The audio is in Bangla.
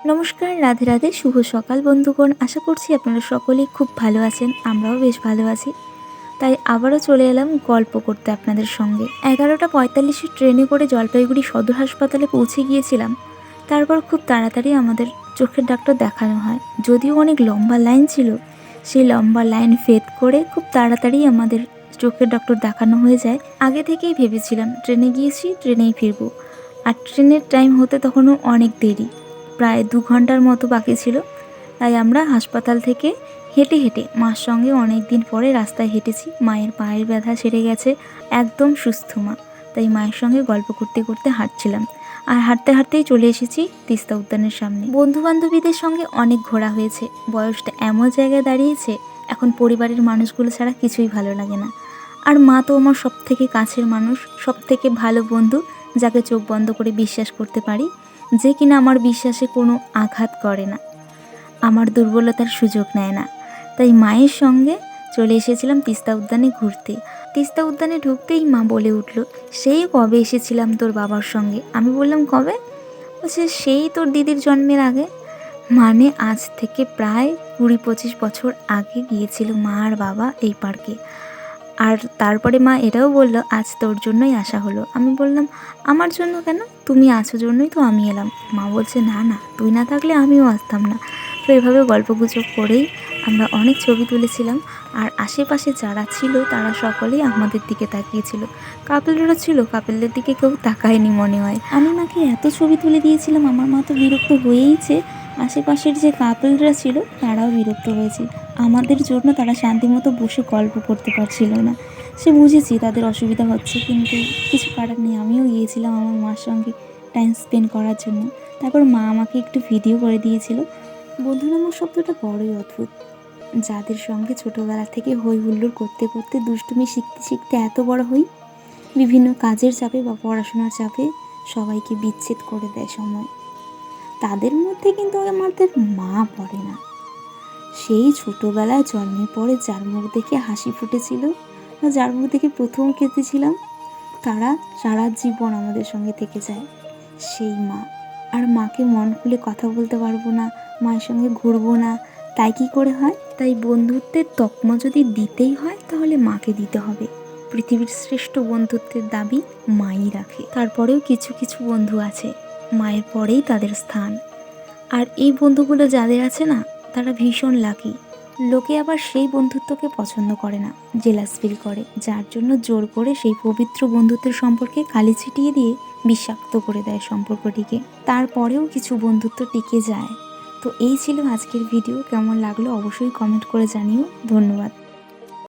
নমস্কার, রাধে রাধে, শুভ সকাল বন্ধুগণ। আশা করছি আপনারা সকলেই খুব ভালো আছেন। আমরাও বেশ ভালো আছি। তাই আবারও চলে এলাম গল্প করতে আপনাদের সঙ্গে। 11:45 ট্রেনে করে জলপাইগুড়ি সদর হাসপাতালে পৌঁছে গিয়েছিলাম। তারপর খুব তাড়াতাড়ি আমাদের চোখের ডাক্তার দেখানো হয়। যদিও অনেক লম্বা লাইন ছিল, সেই লম্বা লাইন ভেদ করে খুব তাড়াতাড়ি আমাদের চোখের ডক্টর দেখানো হয়ে যায়। আগে থেকেই ভেবেছিলাম ট্রেনে গিয়েছি, ট্রেনেই ফিরবো। আর ট্রেনের টাইম হতে তখনও অনেক দেরি, প্রায় 2 ঘন্টার মতো বাকি ছিল। তাই আমরা হাসপাতাল থেকে হেঁটে হেঁটে, মার সঙ্গে অনেক দিন পরে রাস্তায় হেঁটেছি। মায়ের পায়ের ব্যথা সেরে গেছে, একদম সুস্থ মা। তাই মায়ের সঙ্গে গল্প করতে করতে হাঁটছিলাম। আর হাঁটতে হাঁটতেই চলে এসেছি তিস্তা উদ্যানের সামনে। বন্ধু বান্ধবীদের সঙ্গে অনেক ঘোরা হয়েছে। বয়সটা এমন জায়গায় দাঁড়িয়েছে, এখন পরিবারের মানুষগুলো ছাড়া কিছুই ভালো লাগে না। আর মা তো আমার সব থেকে কাছের মানুষ, সব থেকে ভালো বন্ধু, যাকে চোখ বন্ধ করে বিশ্বাস করতে পারি, যে কিনা আমার বিশ্বাসে কোনো আঘাত করে না, আমার দুর্বলতার সুযোগ নেয় না। তাই মায়ের সঙ্গে চলে এসেছিলাম তিস্তা উদ্যানে ঘুরতে। তিস্তা উদ্যানে ঢুকতেই মা বলে উঠল, সেই কবে এসেছিলাম তোর বাবার সঙ্গে। আমি বললাম, কবে? বলছে, সেই তোর দিদির জন্মের আগে। মানে আজ থেকে প্রায় 20-25 বছর আগে গিয়েছিল মা আর বাবা এই পার্কে। আর তারপরে মা এটাও বলল, আজ তোর জন্যই আসা হলো। আমি বললাম, আমার জন্য কেন? তুমি আছো জন্যই তো আমি এলাম। মা বলছে, না না, তুই না থাকলে আমিও আসতাম না। তো এভাবে গল্পগুজব করেই আমরা অনেক ছবি তুলেছিলাম। আর আশেপাশে যারা ছিল তারা সকলেই আমাদের দিকে তাকিয়েছিল। কাপেলরা ছিল, কাপেলদের দিকে কেউ তাকায়নি মনে হয়। আমি মাকে এত ছবি তুলে দিয়েছিলাম, আমার মা তো বিরক্ত হয়েইছে। আশেপাশের যে কাপেলরা ছিল তারাও বিরক্ত হয়েছে। আমাদের জন্য তারা শান্তিমতো বসে গল্প করতে পারছিল না। সে বুঝেছি তাদের অসুবিধা হচ্ছে, কিন্তু কিছু করার নেই। আমিও গিয়েছিলাম আমার মার সঙ্গে টাইম স্পেন্ড করার জন্য। তারপর মা আমাকে একটু ভিডিও করে দিয়েছিল। বন্ধু নামক শব্দটা বড়ই অদ্ভুত। যাদের সঙ্গে ছোটোবেলা থেকে হই হুল্লোড় করতে করতে, দুষ্টুমি শিখতে শিখতে এত বড় হই, বিভিন্ন কাজের চাপে বা পড়াশোনার চাপে সবাইকে বিচ্ছেদ করে দেয় সময়। তাদের মধ্যে কিন্তু আমাদের মা পড়ে না। সেই ছোটোবেলায় জন্মের পরে যার মুখ দেখে হাসি ফুটেছিল বা যার মুখ দেখে প্রথম কেঁদেছিলাম, তারা সারা জীবন আমাদের সঙ্গে থেকে যায়, সেই মা। আর মাকে মন খুলে কথা বলতে পারবো না, মায়ের সঙ্গে ঘুরবো না, তাই কি করে হয়? তাই বন্ধুত্বের তকমা যদি দিতেই হয় তাহলে মাকে দিতে হবে। পৃথিবীর শ্রেষ্ঠ বন্ধুত্বের দাবি মাই রাখে। তারপরেও কিছু কিছু বন্ধু আছে, মায়ের পরেই তাদের স্থান। আর এই বন্ধুগুলো যাদের আছে না, তারা ভীষণ লাকি। লোকে আবার সেই বন্ধুত্বকে পছন্দ করে না, জেলাস ফিল করে, যার জন্য জোর করে সেই পবিত্র বন্ধুত্বের সম্পর্কে কালি ছিটিয়ে দিয়ে বিষাক্ত করে দেয় সম্পর্কটিকে। তারপরেও কিছু বন্ধুত্ব টিকে যায়। তো এই ছিল আজকের ভিডিও। কেমন লাগলো অবশ্যই কমেন্ট করে জানিও। ধন্যবাদ।